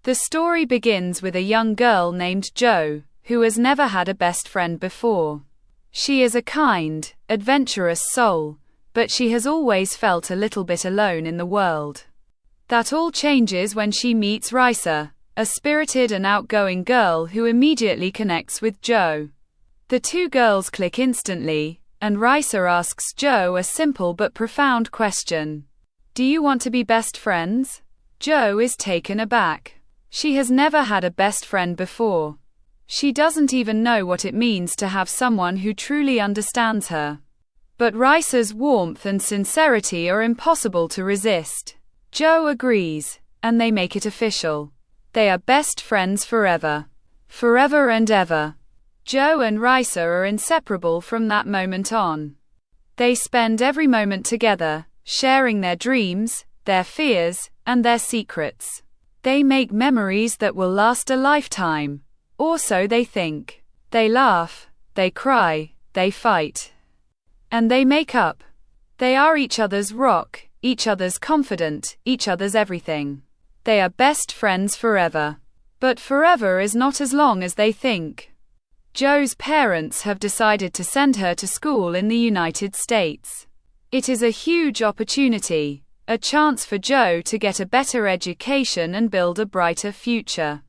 The story begins with a young girl named Jo, who has never had a best friend before. She is a kind, adventurous soul, but she has always felt a little bit alone in the world. That all changes when she meets Raissa, a spirited and outgoing girl who immediately connects with Jo. The two girls click instantly, and Raissa asks Jo a simple but profound question. Do you want to be best friends? Jo is taken aback. She has never had a best friend before. She doesn't even know what it means to have someone who truly understands her. But Raissa's warmth and sincerity are impossible to resist. Jo agrees, and they make it official. They are best friends forever. Forever and ever. Jo and Raissa are inseparable from that moment on. They spend every moment together, sharing their dreams, their fears, and their secrets. They make memories that will last a lifetime. Or so they think. They laugh, they cry, they fight. And they make up. They are each other's rock, each other's confidant, each other's everything. They are best friends forever. But forever is not as long as they think. Jo's parents have decided to send her to school in the United States. It is a huge opportunity, a chance for Jo to get a better education and build a brighter future.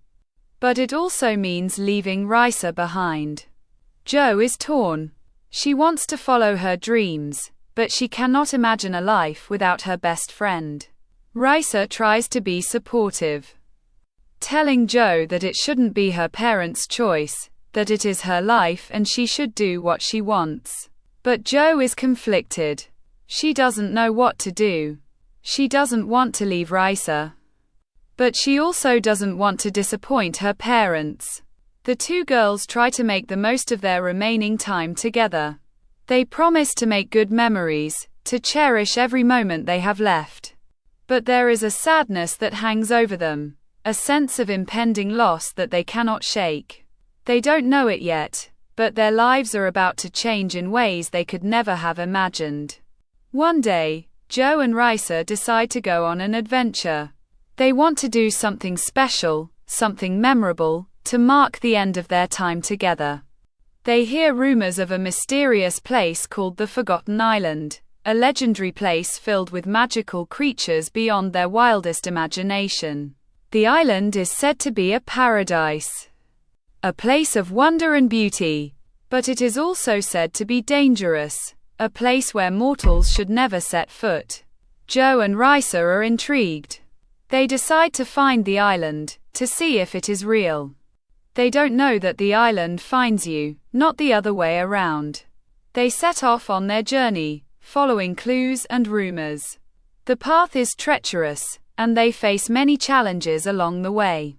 But it also means leaving Raissa behind. Jo is torn. She wants to follow her dreams, but she cannot imagine a life without her best friend. Raissa tries to be supportive, telling Jo that it shouldn't be her parents' choice, that it is her life and she should do what she wants. But Jo is conflicted. She doesn't know what to do. She doesn't want to leave Raissa. But she also doesn't want to disappoint her parents. The two girls try to make the most of their remaining time together. They promise to make good memories, to cherish every moment they have left. But there is a sadness that hangs over them, a sense of impending loss that they cannot shake. They don't know it yet, but their lives are about to change in ways they could never have imagined. One day, Jo and Raissa decide to go on an adventure. They want to do something special, something memorable, to mark the end of their time together. They hear rumors of a mysterious place called the Forgotten Island, a legendary place filled with magical creatures beyond their wildest imagination. The island is said to be a paradise, a place of wonder and beauty, but it is also said to be dangerous, a place where mortals should never set foot. Jo and Raissa are intrigued. They decide to find the island, to see if it is real. They don't know that the island finds you, not the other way around. They set off on their journey, following clues and rumors. The path is treacherous, and they face many challenges along the way.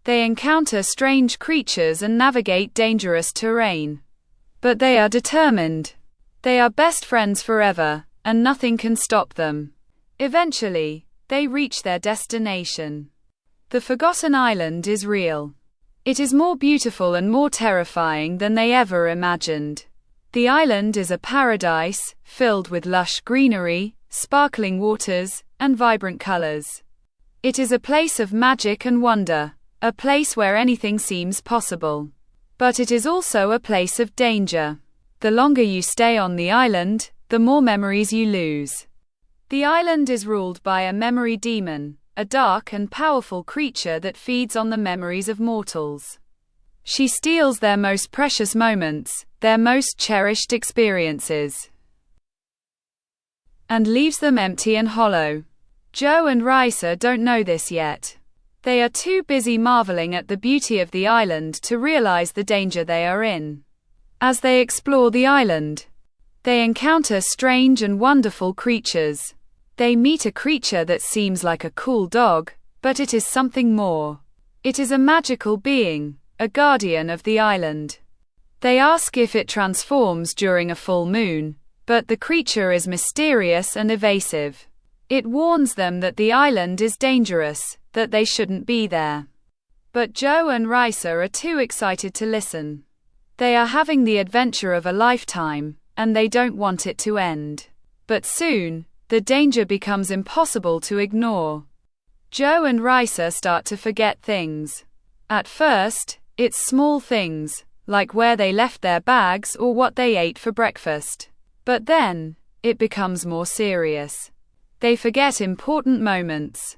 They encounter strange creatures and navigate dangerous terrain. But they are determined. They are best friends forever, and nothing can stop them. Eventually, they reach their destination. The Forgotten Island is real. It is more beautiful and more terrifying than they ever imagined. The island is a paradise, filled with lush greenery, sparkling waters, and vibrant colors. It is a place of magic and wonder, a place where anything seems possible. But it is also a place of danger. The longer you stay on the island, the more memories you lose. The island is ruled by a memory demon, a dark and powerful creature that feeds on the memories of mortals. She steals their most precious moments, their most cherished experiences, and leaves them empty and hollow. Jo and Raissa don't know this yet. They are too busy marveling at the beauty of the island to realize the danger they are in. As they explore the island, they encounter strange and wonderful creatures. They meet a creature that seems like a cool dog, but it is something more. It is a magical being, a guardian of the island. They ask if it transforms during a full moon, but the creature is mysterious and evasive. It warns them that the island is dangerous, that they shouldn't be there. But Jo and Raissa are too excited to listen. They are having the adventure of a lifetime, and they don't want it to end. But soon, the danger becomes impossible to ignore. Joe and Raissa start to forget things. At first, it's small things, like where they left their bags or what they ate for breakfast. But then, it becomes more serious. They forget important moments.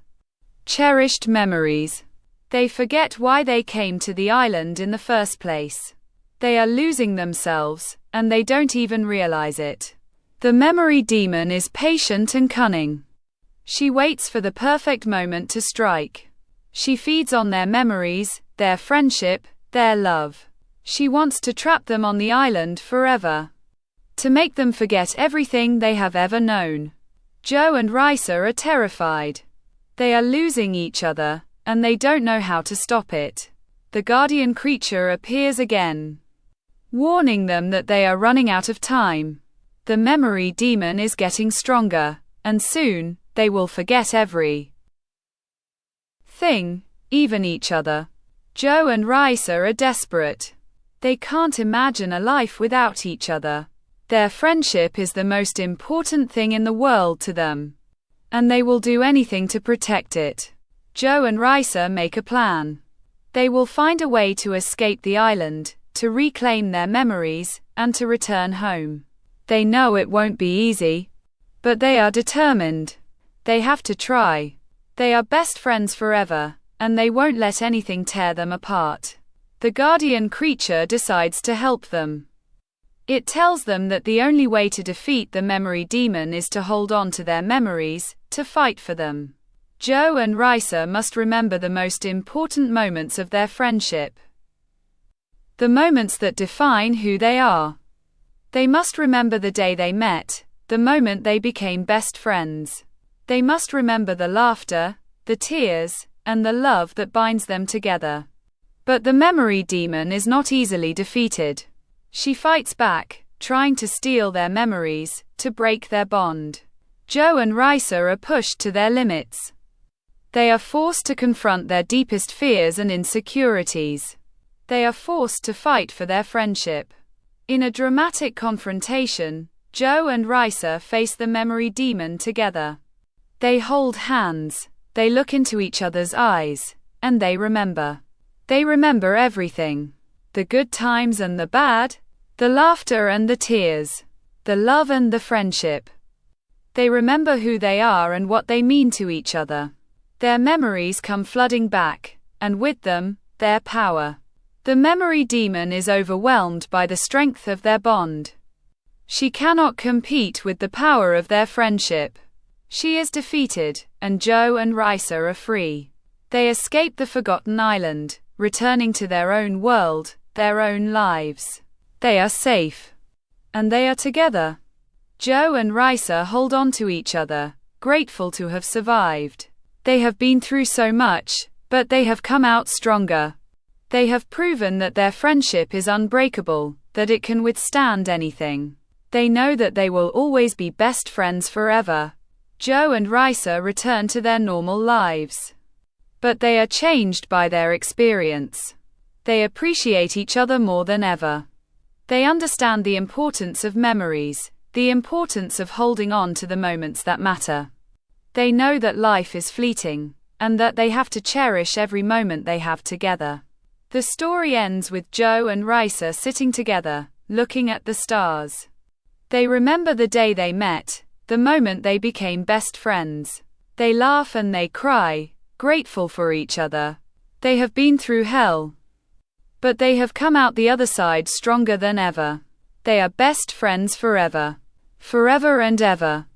Cherished memories. They forget why they came to the island in the first place. They are losing themselves, and they don't even realize it. The memory demon is patient and cunning. She waits for the perfect moment to strike. She feeds on their memories, their friendship, their love. She wants to trap them on the island forever. To make them forget everything they have ever known. Joe and Raissa are terrified. They are losing each other, and they don't know how to stop it. The guardian creature appears again, warning them that they are running out of time. The memory demon is getting stronger, and soon, they will forget every thing, even each other. Joe and Raissa are desperate. They can't imagine a life without each other. Their friendship is the most important thing in the world to them. And they will do anything to protect it. Joe and Raissa make a plan. They will find a way to escape the island, to reclaim their memories, and to return home. They know it won't be easy, but they are determined. They have to try. They are best friends forever, and they won't let anything tear them apart. The guardian creature decides to help them. It tells them that the only way to defeat the memory demon is to hold on to their memories, to fight for them. Joe and Raissa must remember the most important moments of their friendship. The moments that define who they are. They must remember the day they met, the moment they became best friends. They must remember the laughter, the tears, and the love that binds them together. But the memory demon is not easily defeated. She fights back, trying to steal their memories, to break their bond. Joe and Raissa are pushed to their limits. They are forced to confront their deepest fears and insecurities. They are forced to fight for their friendship. In a dramatic confrontation, Joe and Raissa face the memory demon together. They hold hands, they look into each other's eyes, and they remember. They remember everything. The good times and the bad, the laughter and the tears, the love and the friendship. They remember who they are and what they mean to each other. Their memories come flooding back, and with them, their power. The memory demon is overwhelmed by the strength of their bond. She cannot compete with the power of their friendship. She is defeated, and Joe and Raissa are free. They escape the forgotten island, returning to their own world, their own lives. They are safe. And they are together. Joe and Raissa hold on to each other, grateful to have survived. They have been through so much, but they have come out stronger. They have proven that their friendship is unbreakable, that it can withstand anything. They know that they will always be best friends forever. Joe and Raissa return to their normal lives. But they are changed by their experience. They appreciate each other more than ever. They understand the importance of memories, the importance of holding on to the moments that matter. They know that life is fleeting, and that they have to cherish every moment they have together. The story ends with Joe and Raissa sitting together, looking at the stars. They remember the day they met, the moment they became best friends. They laugh and they cry, grateful for each other. They have been through hell, but they have come out the other side stronger than ever. They are best friends forever. Forever and ever.